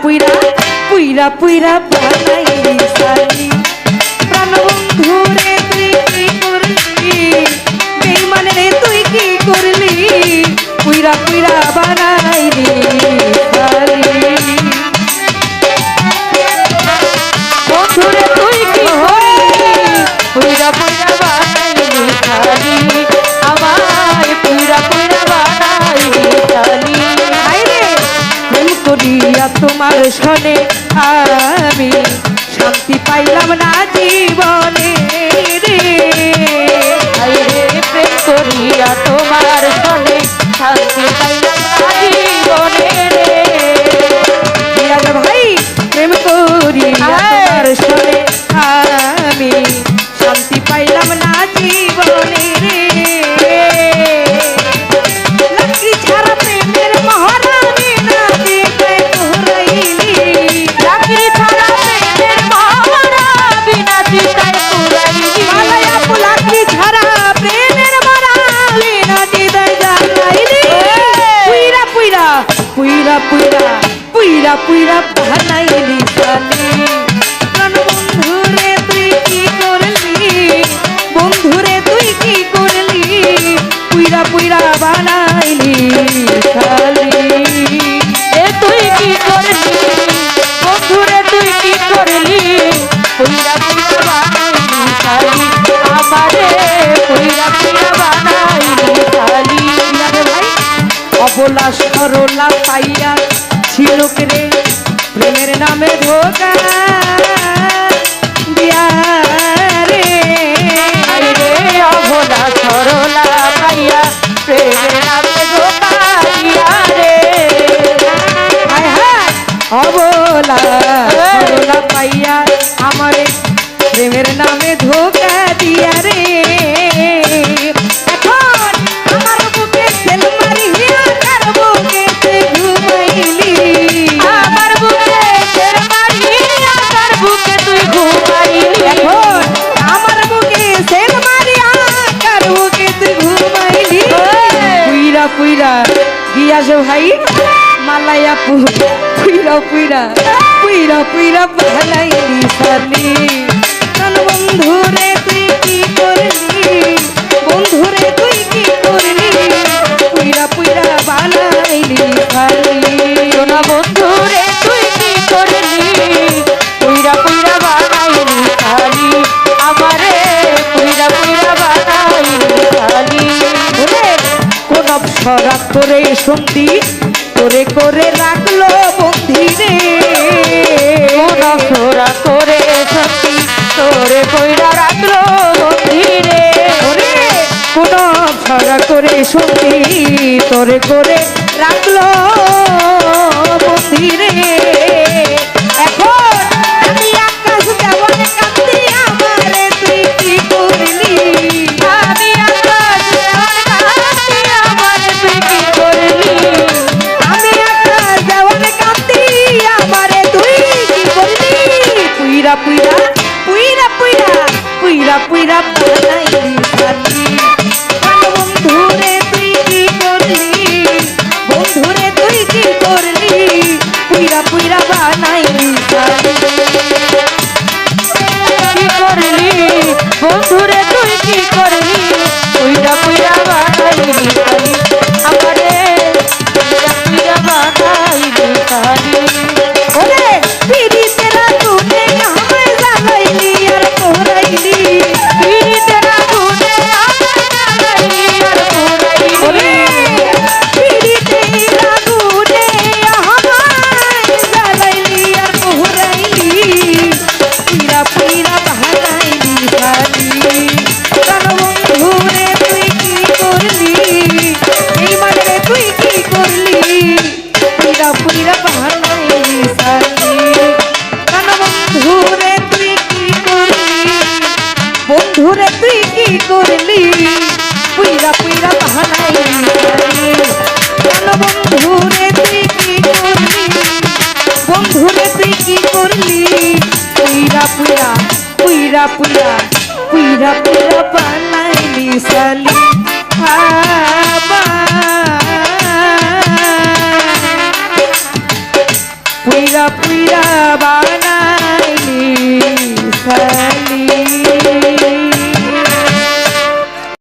পুইরা পুইরা পুইরা বানাইলি সালি প্রাণ বন্ধু রে তুই কি করলি বেঈমান রে তুই কি করলি পুইরা পুইরা বানাইলি সালি বন্ধু রে তুই কি করলি পুইরা পুইরা বানাইলি সালি আমায় পুইরা পুইরা বানাইলি সালি প্রেম করিয়া তোমার সনে আমি শান্তি পাইলাম না জীবনে রে প্রেম করিয়া তোমার সনে শান্তি পাইলাম না জীবনে রে ভাই প্রেম করিয়া তোমার সনে আমি শান্তি পাইলাম না জীবনে রে লাকড়ি ছাড়া প্রেমের মহারানী না দেখে তোরাইলি লাকড়ি ছাড়া প্রেমের মহারানী না দেখে তোরাইলি মালায়া লাকড়ি ছাড়া প্রেমের মহারানী না দেখে জানাইলি পুইরা পুইরা পুইরা পুইরা পুইরা পুইরা বানাইলি সালি প্রাণ বন্ধু রে তুই কি করলি বন্ধু রে তুই কি করলি পুইরা পুইরা বানাইলি সালি এ তুই কি করলি বন্ধু রে তুই কি করলি পুইরা পুইরা বানাইলি সালি আমারে পুইরা পুইরা বানাইলি সালি ভাই অবলা সরলা পাইয়া ছিলুক রে প্রেমের নামে ধোকা দিয়া রে অবলা সরলা পাইয়া প্রেমের নামে ধোকা দিয়া রে অবলা সরলা পাইয়া আমারে প্রেমের নামে ধোকা দিয়া রে এখন আমার বুকে সেল মারিয়া তার বুকে ঘুমাইলি আমার বুকে সেল মারিয়া তার বুকে তুই ঘুমাইলি এখন আমার বুকে সেল মারিয়া তার বুকে তুই ঘুমাইলি পুইরা পুইরা গিয়াছে ভাই মালায়া পুইরা পুইরা পুইরা পুইরা বানাইলি সালি প্রাণ বন্ধু রে তুই কি করলি বন্ধু রে তুই কি করলি পুইরা পুইরা বানাইলি সালি সোনা বন্ধু রে তুই কি করলি পুইরা পুইরা বানাইলি সালি আমারে পুইরা পুইরা বানাইলি সালি কোন অপসরা করে শুনতি তোরে করে রাখলো বন্ধি রে কোন অপসরা করে শুনতি তোরে কইরা রাখলো বন্ধি রে কোন অপসরা করে শুনতি তোরে করে রাখলো বন্ধি রে এখন আমি আকাশ দেওয়ান কাঁদতে আমারে তুই কি করলি আমি আকাশ দেওয়ান কাঁদতে আমারে তুই কি করলি আমি আকাশ দেওয়ান কাঁদতে আমারে তুই কি করলি পুইরা পুইরা পুইরা পুইরা পুইরা পুইরা বানাইলি সালি বন্ধু রে তুই কি করলি বন্ধু রে তুই কি করলি পুইরা পুইরা বানাইলি সালি কি করলি বন্ধু রে তুই কি করলি পুইরা পুইরা বানাইলি সালি আমারে পুইরা পুইরা বানাইলি সালি ওরে পিরিতের আগুনে আমায় জ্বালাইলি আর পোড়াইলি পিরিতের আগুনে আমায় জ্বালাইলি আর পোড়াইলি ওরে পিরিতের আগুনে আমায় জ্বালাইলি আর পোড়াইলি পুইরা পুইরা বানাইলি সালি প্রাণ বন্ধু রে তুই কি করলি এই মানে তুই কি করলি পুইরা পুইরা বানাইলি সালি প্রাণ বন্ধু রে তুই কি করলি বন্ধু রে তুই কি করলি পুইরা পুইরা বানাইলি সালি প্রাণ বন্ধু রে তুই কি করলি বন্ধু রে তুই কি করলি পুইরা পুইরা পুইরা পুইরা পুইরা পুইরা বানাইলি সালি পুইরা বানাইলি